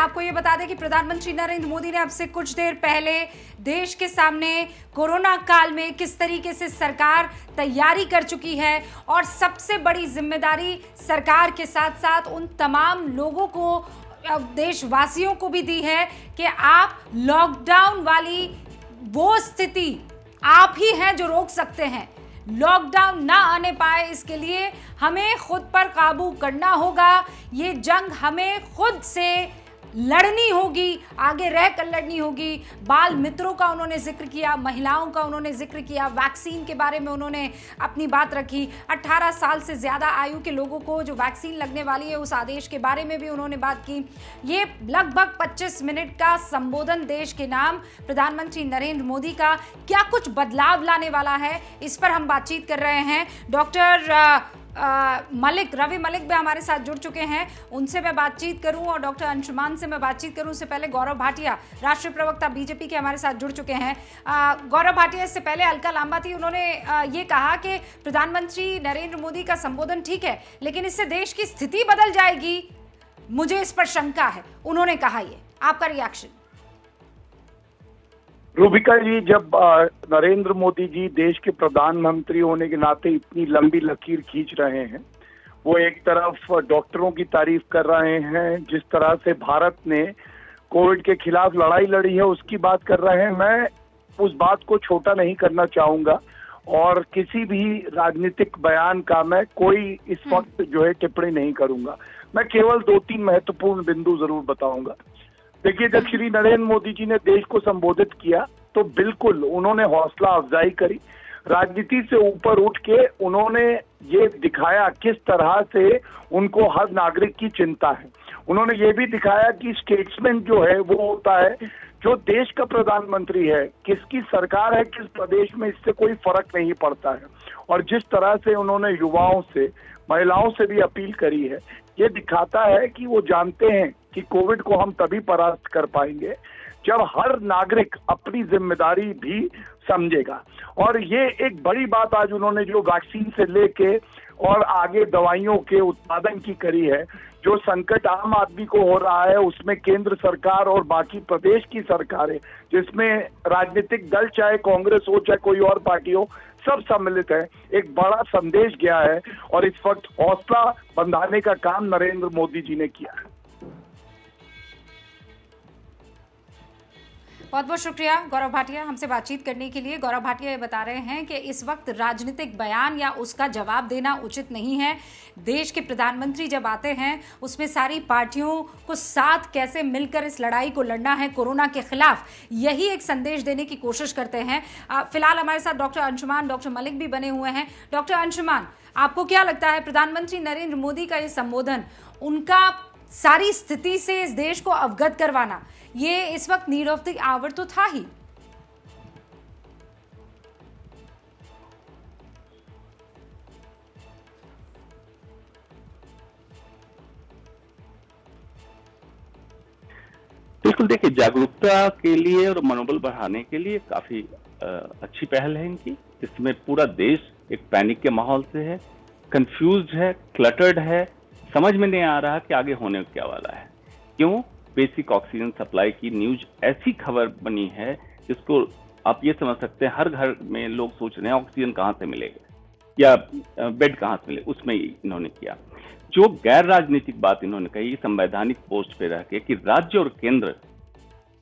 आपको ये बता दें कि प्रधानमंत्री नरेंद्र मोदी ने अब से कुछ देर पहले देश के सामने कोरोना काल में किस तरीके से सरकार तैयारी कर चुकी है और सबसे बड़ी जिम्मेदारी सरकार के साथ साथ उन तमाम लोगों को, देशवासियों को भी दी है कि आप लॉकडाउन वाली वो स्थिति आप ही हैं जो रोक सकते हैं। लॉकडाउन ना आने पाए इसके लिए हमें खुद पर काबू करना होगा। ये जंग हमें खुद से लड़नी होगी, आगे रहकर लड़नी होगी। बाल मित्रों का उन्होंने जिक्र किया, महिलाओं का उन्होंने जिक्र किया, वैक्सीन के बारे में उन्होंने अपनी बात रखी। 18 साल से ज़्यादा आयु के लोगों को जो वैक्सीन लगने वाली है उस आदेश के बारे में भी उन्होंने बात की। ये लगभग 25 मिनट का संबोधन देश के नाम प्रधानमंत्री नरेंद्र मोदी का क्या कुछ बदलाव लाने वाला है, इस पर हम बातचीत कर रहे हैं। डॉक्टर रवि मलिक भी हमारे साथ जुड़ चुके हैं, उनसे मैं बातचीत करूं और डॉक्टर अंशुमान से मैं बातचीत करूं। उससे पहले गौरव भाटिया, राष्ट्रीय प्रवक्ता बीजेपी के, हमारे साथ जुड़ चुके हैं। गौरव भाटिया, इससे पहले अलका लांबा थी, उन्होंने ये कहा कि प्रधानमंत्री नरेंद्र मोदी का संबोधन ठीक है लेकिन इससे देश की स्थिति बदल जाएगी, मुझे इस पर शंका है, उन्होंने कहा। ये आपका रिएक्शन? रूबिका जी, जब नरेंद्र मोदी जी देश के प्रधानमंत्री होने के नाते इतनी लंबी लकीर खींच रहे हैं, वो एक तरफ डॉक्टरों की तारीफ कर रहे हैं, जिस तरह से भारत ने कोविड के खिलाफ लड़ाई लड़ी है उसकी बात कर रहे हैं। मैं उस बात को छोटा नहीं करना चाहूंगा और किसी भी राजनीतिक बयान का मैं कोई इस वक्त जो है टिप्पणी नहीं करूंगा। मैं केवल 2-3 महत्वपूर्ण बिंदु जरूर बताऊंगा। देखिए, जब श्री नरेंद्र मोदी जी ने देश को संबोधित किया तो बिल्कुल उन्होंने हौसला अफजाई करी, राजनीति से ऊपर उठ के उन्होंने ये दिखाया किस तरह से उनको हर नागरिक की चिंता है। उन्होंने ये भी दिखाया कि स्टेट्समैन जो है वो होता है जो देश का प्रधानमंत्री है, किसकी सरकार है किस प्रदेश में, इससे कोई फर्क नहीं पड़ता है। और जिस तरह से उन्होंने युवाओं से, महिलाओं से भी अपील करी है, ये दिखाता है कि वो जानते हैं कि कोविड को हम तभी परास्त कर पाएंगे जब हर नागरिक अपनी जिम्मेदारी भी समझेगा। और ये एक बड़ी बात आज उन्होंने जो वैक्सीन से लेके और आगे दवाइयों के उत्पादन की करी है, जो संकट आम आदमी को हो रहा है उसमें केंद्र सरकार और बाकी प्रदेश की सरकारें, जिसमें राजनीतिक दल चाहे कांग्रेस हो चाहे कोई और पार्टी हो, सब सम्मिलित है, एक बड़ा संदेश गया है और इस वक्त हौसला बंधाने का काम नरेंद्र मोदी जी ने किया है। बहुत बहुत शुक्रिया गौरव भाटिया हमसे बातचीत करने के लिए। गौरव भाटिया ये बता रहे हैं कि इस वक्त राजनीतिक बयान या उसका जवाब देना उचित नहीं है। देश के प्रधानमंत्री जब आते हैं उसमें सारी पार्टियों को साथ कैसे मिलकर इस लड़ाई को लड़ना है कोरोना के खिलाफ, यही एक संदेश देने की कोशिश करते हैं। फिलहाल हमारे साथ डॉक्टर अंशुमान, डॉक्टर मलिक भी बने हुए हैं। डॉक्टर अंशुमान, आपको क्या लगता है प्रधानमंत्री नरेंद्र मोदी का ये संबोधन, उनका सारी स्थिति से इस देश को अवगत करवाना, ये इस वक्त नीड ऑफ द आवर तो था ही? बिल्कुल, देखिए, जागरूकता के लिए और मनोबल बढ़ाने के लिए काफी अच्छी पहल है इनकी। इसमें पूरा देश एक पैनिक के माहौल से है, कंफ्यूज्ड है, क्लटर्ड है, समझ में नहीं आ रहा कि आगे होने क्या वाला है। क्यों? बेसिक ऑक्सीजन सप्लाई की न्यूज ऐसी खबर बनी है जिसको आप ये समझ सकते हैं हर घर में लोग सोच रहे हैं ऑक्सीजन कहाँ से मिलेगा या बेड कहाँ से मिले, उसमें इन्होंने किया। जो गैर राजनीतिक बात इन्होंने कही संवैधानिक पोस्ट पे रह के कि राज्य और केंद्र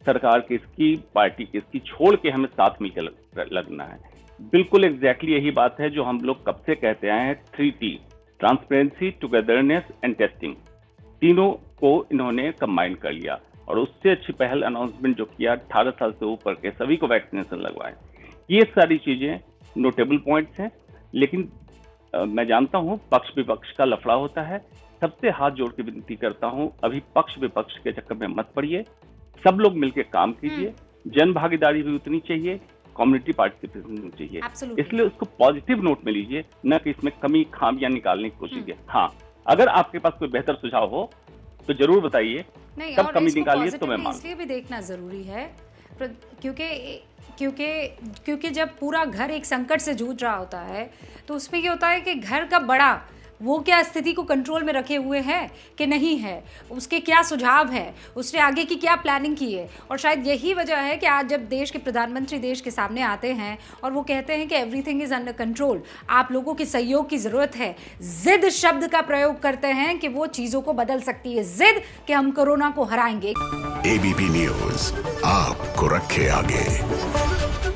सरकार किसकी, पार्टी किसकी, छोड़ के हमें साथ मिलकर लगना है। बिल्कुल एग्जैक्टली यही बात है जो हम लोग कब से कहते आए हैं, 3T, transparency, togetherness and testing, तीनों को इन्होंने कंबाइन कर लिया। और उससे अच्छी पहल अनाउंसमेंट जो किया, 18 साल से ऊपर के सभी को वैक्सीनेशन लगवाएं, ये सारी चीजें नोटेबल पॉइंट्स हैं। लेकिन मैं जानता हूं पक्ष विपक्ष का लफड़ा होता है, सबसे हाथ जोड़ के विनती करता हूं अभी पक्ष विपक्ष के चक्कर में मत पड़िए, सब लोग मिलकर काम कीजिए, जन भागीदारी भी उतनी चाहिए, कम्युनिटी पार्टिसिपेशन चाहिए। इसलिए उसको पॉजिटिव नोट में लीजिए, न कि इसमें कमी खामियां निकालने की कोशिश कीजिए। हाँ, अगर आपके पास कोई बेहतर सुझाव हो तो जरूर बताइए, तब कमी निकालिए तो मैं मानूं। इसलिए भी देखना जरूरी है क्योंकि जब पूरा घर एक संकट से जूझ रहा होता है तो उसमें ये होता है कि घर का बड़ा वो क्या स्थिति को कंट्रोल में रखे हुए हैं कि नहीं है, उसके क्या सुझाव है, उसने आगे की क्या प्लानिंग की है। और शायद यही वजह है कि आज जब देश के प्रधानमंत्री देश के सामने आते हैं और वो कहते हैं कि एवरीथिंग इज अंडर कंट्रोल, आप लोगों के सहयोग की जरूरत है, जिद शब्द का प्रयोग करते हैं कि वो चीजों को बदल सकती है, जिद कि हम कोरोना को हराएंगे। एबीपी न्यूज आपको रखे आगे।